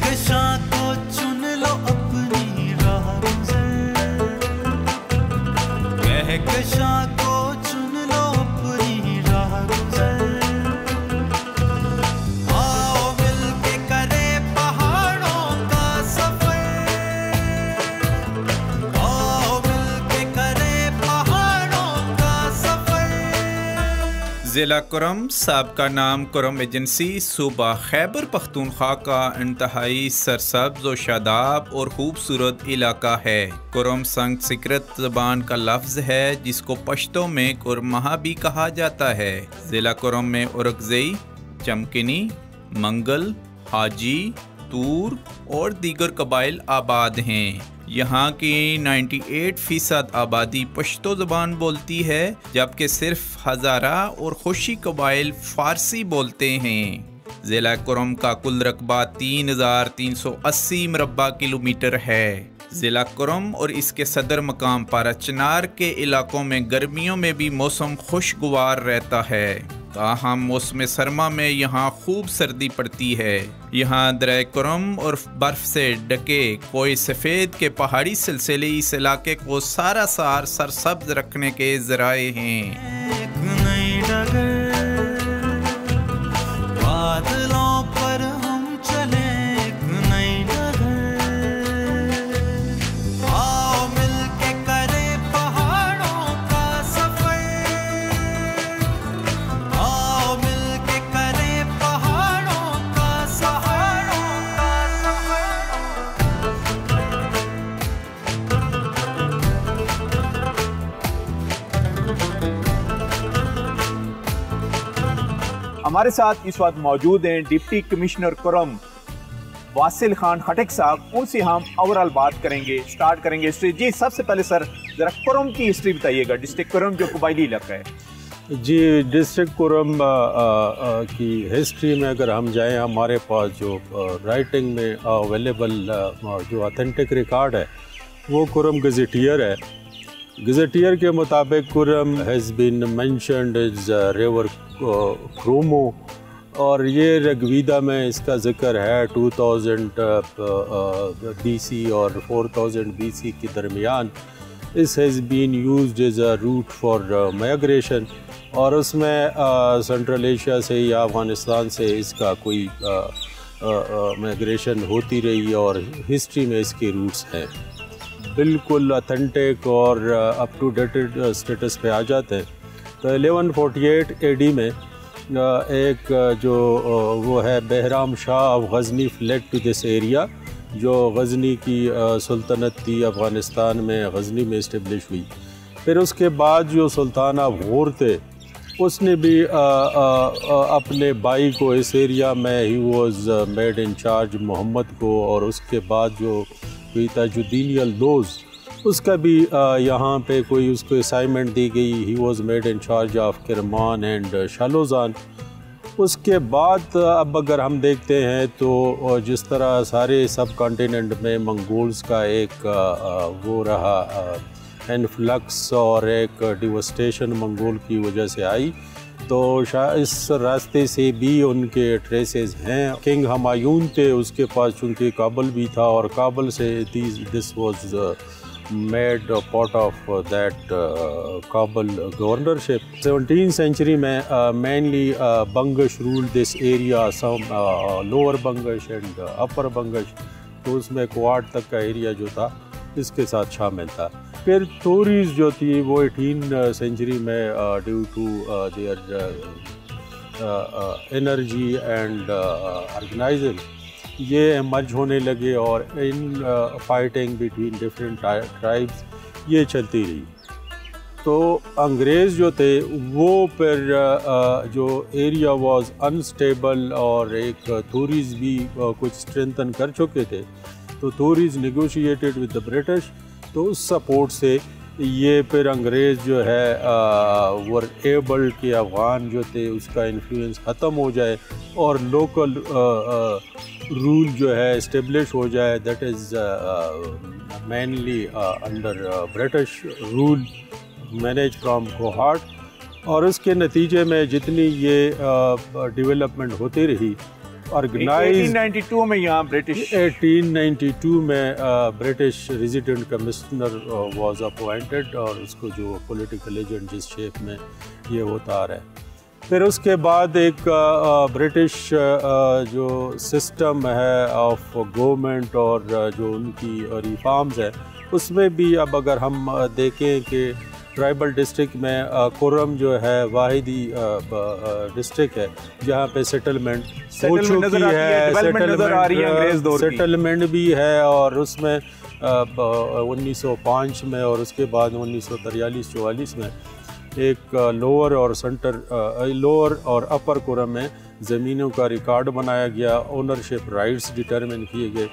कहकशां को चुन लो अपनी राह गुज़र, कहकशां को चुन लो अपनी राह गुज़र। आओ मिलके करे पहाड़ों का सफर, आओ मिलके करे पहाड़ों का सफर। ज़िला कुरम साबका नाम कुरम एजेंसी सूबा खैबर पख्तूनख्वा का इंतहाई सरसब्ज और शादाब और खूबसूरत इलाका है। कुरम संस्कृत ज़बान का लफ्ज़ है जिसको पश्तो में कुरमहा भी कहा जाता है। ज़िला कुरम में उरगज़ई, चमकिनी, मंगल, हाजी, तूर और दीगर कबाइल आबाद हैं। यहाँ की 98% आबादी पश्तो ज़बान बोलती है, जबकि सिर्फ हज़ारा और खुशी कबाइल फ़ारसी बोलते हैं। ज़िला कुरम का कुल रकबा 3380 मुरब्बा किलोमीटर है। ज़िला कुरम और इसके सदर मकाम पाराचनार के इलाकों में गर्मियों में भी मौसम खुशगवार रहता है, ताहम मौसम सरमा में यहाँ खूब सर्दी पड़ती है। यहाँ दरिया कुरम और बर्फ़ से ढके कोई सफ़ेद के पहाड़ी सिलसिले इस इलाके को सारा सार सरसब्ज रखने के ज़राए हैं। बादलों पर हम चले एक नई डगर, आओ मिलके करे पहाड़ों का सफर, आओ मिलके करे पहाड़ों का सफर। हमारे साथ इस वक्त मौजूद हैं deputy commissioner Kurram Vasil Khan खटक साहब। उनसे हम ओवरऑल बात करेंगे, स्टार्ट करेंगे हिस्ट्री। जी सबसे पहले सर जरा कुरम की हिस्ट्री बताइएगा, डिस्ट्रिक्ट कुरम जो कबायली इलाका है। जी डिस्ट्रिक्ट कुरम की हिस्ट्री में अगर हम जाएं, हमारे पास जो राइटिंग में अवेलेबल जो ऑथेंटिक रिकॉर्ड है वो कुरम गजेटियर है। गजेटियर के मुताबिक Kurram has been mentioned as river Krumu, और ये ऋग्वेदा में इसका जिक्र है 2000 BC और 4000 BC के दरमियान। इस has been used as a route for migration, और उसमें सेंट्रल एशिया से या अफ़गानिस्तान से इसका कोई माइग्रेशन होती रही, और हिस्ट्री में इसके रूट्स हैं। बिल्कुल ऑथेंटिक और अप टू डेटेड स्टेटस पे आ जाते हैं। तो 1148 AD में एक जो वो है Bahram Shah of Ghazni fled to this area, जो गज़नी की सुल्तनत थी अफ़गानिस्तान में, गज़नी में इस्टेब्लिश हुई। फिर उसके बाद जो सुल्तान ऑफ गौर थे उसने भी अपने भाई को इस एरिया में ही was made in charge Mohammad को, और उसके बाद जो कोई ताजुद्दीन अल-दोज़ उसका भी यहाँ पे कोई उसको असाइनमेंट दी गई। He was made in charge of Kirman and Shalozan. उसके बाद अब अगर हम देखते हैं तो जिस तरह सारे सब कॉन्टिनेंट में मंगोल्स का एक वो रहा इन्फ्लक्स और एक डिवास्टेशन मंगोल की वजह से आई, तो इस रास्ते से भी उनके ट्रेसेस हैं। किंग हुमायून थे, उसके पास चूँकि काबल भी था, और काबल से this was made part of that Kabul governorship. 17th century में mainly Bangash rule this area, some lower Bangash and upper Bangash, तो उसमें क्वाड तक का एरिया जो था इसके साथ शामिल था। फिर थोरीज जो थी वो 18th सेंचुरी में due to their energy and organising ये मर्ज होने लगे, और in fighting between different tribes ये चलती रही। तो अंग्रेज़ जो थे वो फिर जो एरिया वाज अनस्टेबल, और एक थोरीज भी कुछ स्ट्रेंथन कर चुके थे, तो थोरीज नेगोशिएटेड विद द ब्रिटिश। तो उस सपोर्ट से ये फिर अंग्रेज़ जो है वर एबल कि अफ़गान जो थे उसका इन्फ्लुएंस ख़त्म हो जाए और लोकल रूल जो है इस्टेब्लिश हो जाए, that is mainly under British rule manage from Kohat. और उसके नतीजे में जितनी ये डेवलपमेंट होती रही ऑर्गेनाइज 1892 में यहाँ ब्रिटिश 1892 में British resident commissioner was appointed और उसको जो पॉलिटिकल एजेंट जिस शेप में ये होता आ रहा है। फिर उसके बाद एक ब्रिटिश जो सिस्टम है ऑफ गवर्नमेंट और जो उनकी रिफॉर्म्स है उसमें भी अब अगर हम देखें कि ट्राइबल डिस्ट्रिक्ट में कुर्रम जो है वाहिदी डिस्ट्रिक्ट है जहाँ पे सेटलमेंट हो चुकी है, सेटलमेंट भी है और उसमें 1905 में और उसके बाद 1943-44 में एक लोअर और अपर कुर्रम में ज़मीनों का रिकॉर्ड बनाया गया, ओनरशिप राइट्स डिटरमिन किए गए।